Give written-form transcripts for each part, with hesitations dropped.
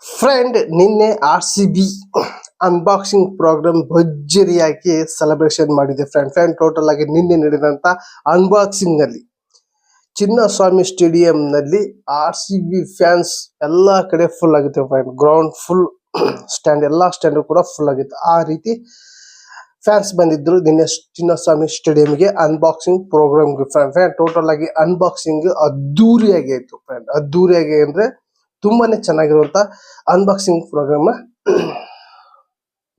Friend ನಿನ್ನೆ RCB unboxing program ಭರ್ಜರಿಯಾಗಿ celebration ಮಾಡಿದೆ friend total ಆಗಿ ನಿನ್ನೆ ನಡೆದಂತ ಅನ್ಬಾಕ್ಸಿಂಗ್ ನಲ್ಲಿ ಚಿನ್ನಸ್ವಾಮಿ ಸ್ಟೇಡಿಯಂ ನಲ್ಲಿ RCB ಫ್ಯಾನ್ಸ್ ಎಲ್ಲಾ ಕಡೆ ಫುಲ್ ಆಗಿತ್ತು ಫ್ರೆಂಡ್. ಗ್ರೌಂಡ್ ಫುಲ್, ಸ್ಟ್ಯಾಂಡ್ ಎಲ್ಲಾ ಸ್ಟ್ಯಾಂಡ್ ಕೂಡ ಫುಲ್ ಆಗಿತ್ತು. ಆ ರೀತಿ ಫ್ಯಾನ್ಸ್ ಬಂದಿದ್ರು ನಿನ್ನೆ ಚಿನ್ನಸ್ವಾಮಿ ಸ್ಟೇಡಿಯಂಗೆ ಅನ್ಬಾಕ್ಸಿಂಗ್ ಪ್ರೋಗ್ರಾಮ್ಗೆ ಫ್ರೆಂಡ್. ಟೋಟಲ್ ಆಗಿ ಅನ್ಬಾಕ್ಸಿಂಗ್ ಅದ್ದೂರಿಯಾಗಿ ಆಯ್ತು ಫ್ರೆಂಡ್. ಅದ್ದೂರಿಯಾಗಿ ಅಂದ್ರೆ ತುಂಬಾನೇ ಚೆನ್ನಾಗಿರುವಂತ ಅನ್ಬಾಕ್ಸಿಂಗ್ ಪ್ರೋಗ್ರಾಮ್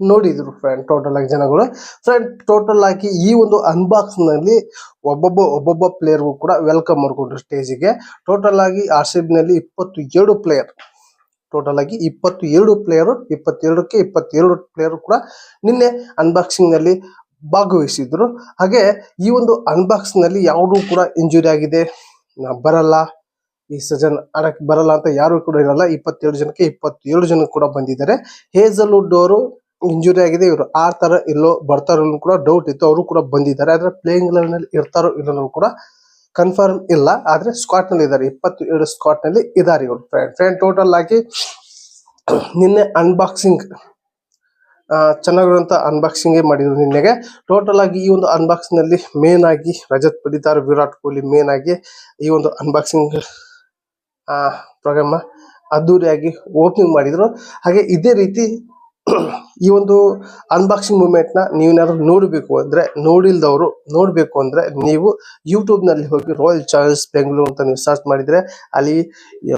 ನೋಡಿದ್ರು ಫ್ರೆಂಡ್ ಟೋಟಲ್ ಆಗಿ ಜನಗಳು. ಫ್ರೆಂಡ್ ಟೋಟಲ್ ಆಗಿ ಈ ಒಂದು ಅನ್ಬಾಕ್ಸಿಂಗ್ ನಲ್ಲಿ ಒಬ್ಬೊಬ್ಬ ಪ್ಲೇಯರ್ಗೂ ಕೂಡ ವೆಲ್ಕಮ್ ಮಾಡ್ಕೊಂಡ್ರು ಸ್ಟೇಜಿಗೆ. ಟೋಟಲ್ ಆಗಿ RCB ನಲ್ಲಿ 22 ಪ್ಲೇಯರ್, ಟೋಟಲ್ ಆಗಿ 22 ಪ್ಲೇಯರ್, 22ಕ್ಕೆ 22 ಪ್ಲೇಯರ್ ಕೂಡ ನಿನ್ನೆ ಅನ್ಬಾಕ್ಸಿಂಗ್ ನಲ್ಲಿ ಭಾಗವಹಿಸಿದ್ರು. ಹಾಗೆ ಈ ಒಂದು ಅನ್ಬಾಕ್ಸಿಂಗ್ ನಲ್ಲಿ ಯಾವುದು ಕೂಡ ಇಂಜುರಿ ಆಗಿದೆ, ಬರಲ್ಲ ಈ ಸೀಸನ್ ಆಡಕ್ಕೆ ಬರಲ್ಲ ಅಂತ ಯಾರು ಕೂಡ ಇರಲ್ಲ. 22 ಜನಕ್ಕೆ 22 ಜನ ಕೂಡ ಬಂದಿದ್ದಾರೆ. ಹೇಜಲ್ವುಡ್ ಅವರು ಇಂಜುರಿ ಆಗಿದೆ, ಇವರು ಆಡ್ತಾರ ಇಲ್ಲೋ ಬರ್ತಾರೋ ಕೂಡ ಡೌಟ್ ಇತ್ತು, ಅವರು ಕೂಡ ಬಂದಿದ್ದಾರೆ. ಆದ್ರೆ ಪ್ಲೇಯಿಂಗ್ ನಲ್ಲಿ ಇರ್ತಾರೋ ಇಲ್ಲೋ ಕೂಡ ಕನ್ಫರ್ಮ್ ಇಲ್ಲ. ಆದ್ರೆ ಸ್ಕ್ವಾಡ್ ನಲ್ಲಿ ಇದ್ದಾರೆ, 22 ಸ್ಕ್ವಾಡ್ ನಲ್ಲಿ ಇದ್ದಾರೆ ಇವರು ಫ್ರೆಂಡ್. ಟೋಟಲ್ ಆಗಿ ನಿನ್ನೆ ಅನ್ಬಾಕ್ಸಿಂಗ್ ಚೆನ್ನಾಗಿರುವಂತ ಅನ್ಬಾಕ್ಸಿಂಗ್ ಮಾಡಿದ್ರು ನಿನ್ನೆಗೆ. ಟೋಟಲ್ ಆಗಿ ಈ ಒಂದು ಅನ್ಬಾಕ್ಸಿಂಗ್ ನಲ್ಲಿ ಮೇನ್ ಆಗಿ ರಜತ್ ಪಡಿತಾರ್, ವಿರಾಟ್ ಕೊಹ್ಲಿ ಮೇನ್ ಆಗಿ ಈ ಒಂದು ಅನ್ಬಾಕ್ಸಿಂಗ್ ಪ್ರೋಗ್ರಾಮ್ ಅದ್ದೂರಿಯಾಗಿ ಓಪನಿಂಗ್ ಮಾಡಿದ್ರು. ಹಾಗೆ ಇದೇ ರೀತಿ ಈ ಒಂದು ಅನ್ಬಾಕ್ಸಿಂಗ್ ಮೂಮೆಂಟ್ ನ ನೀವೇನಾದ್ರು ನೋಡಬೇಕು ಅಂದ್ರೆ, ನೋಡ್ಬೇಕು ಅಂದ್ರೆ ನೀವು ಯೂಟ್ಯೂಬ್ ನಲ್ಲಿ ಹೋಗಿ ರಾಯಲ್ ಚಾಲೆಂಜರ್ಸ್ ಬೆಂಗಳೂರು ಅಂತ ನೀವು ಸರ್ಚ್ ಮಾಡಿದ್ರೆ ಅಲ್ಲಿ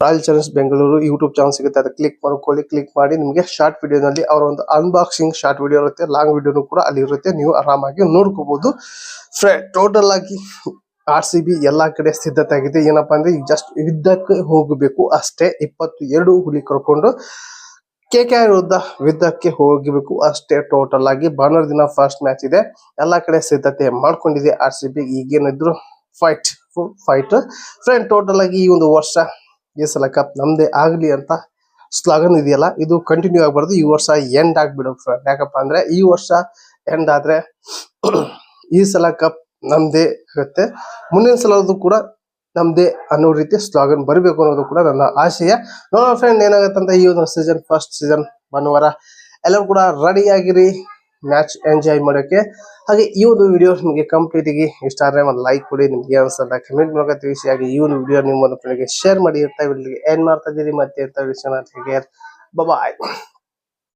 royal Challengers Bengaluru YouTube channel ಸಿಗುತ್ತೆ. ಅದಕ್ಕೆ ಕ್ಲಿಕ್ ಮಾಡ್ಕೊಳ್ಳಿ. ಕ್ಲಿಕ್ ಮಾಡಿ ನಿಮಗೆ ಶಾರ್ಟ್ ವಿಡಿಯೋನಲ್ಲಿ ಅವರ ಒಂದು ಅನ್ಬಾಕ್ಸಿಂಗ್ ಶಾರ್ಟ್ ವಿಡಿಯೋ ಇರುತ್ತೆ, ಲಾಂಗ್ ವಿಡಿಯೋನು ಕೂಡ ಅಲ್ಲಿ ಇರುತ್ತೆ, ನೀವು ಆರಾಮಾಗಿ ನೋಡ್ಕೋಬಹುದು ಫ್ರೆಂಡ್. ಟೋಟಲ್ ಆಗಿ RCB ಎಲ್ಲಾ ಕಡೆ ಸಿದ್ಧತೆ ಆಗಿದೆ. ಏನಪ್ಪಾ ಅಂದ್ರೆ ಈಗ ಜಸ್ಟ್ ಯುದ್ಧಕ್ಕೆ ಹೋಗಬೇಕು ಅಷ್ಟೇ. 22 ಹುಲಿ ಕರ್ಕೊಂಡು KKR ಯುದ್ಧಕ್ಕೆ ಹೋಗಬೇಕು ಅಷ್ಟೇ. ಟೋಟಲ್ ಆಗಿ ಭಾನುವಾರ ದಿನ ಫಸ್ಟ್ ಮ್ಯಾಚ್ ಇದೆ. ಎಲ್ಲಾ ಕಡೆ ಸಿದ್ಧತೆ ಮಾಡ್ಕೊಂಡಿದೆ RCB. ಈಗೇನಿದ್ರು ಫೈಟ್ ಫ್ರೆಂಡ್. ಟೋಟಲ್ ಆಗಿ ಈ ಒಂದು ವರ್ಷ ಈ ಸಲ ಕಪ್ ನಮ್ದೇ ಆಗ್ಲಿ ಅಂತ ಸ್ಲೋಗನ್ ಇದೆಯಲ್ಲ, ಇದು ಕಂಟಿನ್ಯೂ ಆಗಬಾರ್ದು. ಈ ವರ್ಷ ಎಂಡ್ ಆಗ್ಬಿಡೋದು ಫ್ರೆಂಡ್. ಯಾಕಪ್ಪ ಅಂದ್ರೆ ಈ ವರ್ಷ ಎಂಡ್ ಆದ್ರೆ ಈ ಸಲ ಕಪ್ ನಮ್ದೇ ಆಗುತ್ತೆ, ಮುಂದಿನ ಸಲದ್ದು ಕೂಡ ನಮ್ದೇ ಅನ್ನೋ ರೀತಿ ಸ್ಲೋಗನ್ ಬರಬೇಕು ಅನ್ನೋದು ಕೂಡ ನನ್ನ ಆಶಯ. ನೋಡೋಣ ಫ್ರೆಂಡ್ ಏನಾಗತ್ತಂತ ಈ ಒಂದು ಸೀಸನ್, ಫಸ್ಟ್ ಸೀಸನ್ ಭಾನುವಾರ. ಎಲ್ಲರೂ ಕೂಡ ರೆಡಿ ಆಗಿರಿ ಮ್ಯಾಚ್ ಎಂಜಾಯ್ ಮಾಡೋಕೆ. ಹಾಗೆ ಈ ಒಂದು ವಿಡಿಯೋ ನಿಮಗೆ ಕಂಪ್ಲೀಟ್ ಆಗಿ ಇಷ್ಟ ಆದ್ರೆ ಒಂದು ಲೈಕ್ ಕೊಡಿ, ನಿಮ್ಗೆ ಅನ್ಸಲ್ಲ ಕಮೆಂಟ್ ಮೂಲಕ ತಿಳಿಸಿ. ಹಾಗೆ ಈ ಒಂದು ವಿಡಿಯೋ ನಿಮ್ಮ ಒಂದು ಫ್ರೆಂಡ್ಗೆ ಶೇರ್ ಮಾಡಿ. ಇರ್ತಾ ವಿಡಿಯೋಗೆ ಏನ್ ಮಾಡ್ತಾ ಇದ್ದೀರಿ ಮತ್ತೆ ಇರ್ತಾ ವಿಷಯ ಬಾಯ್.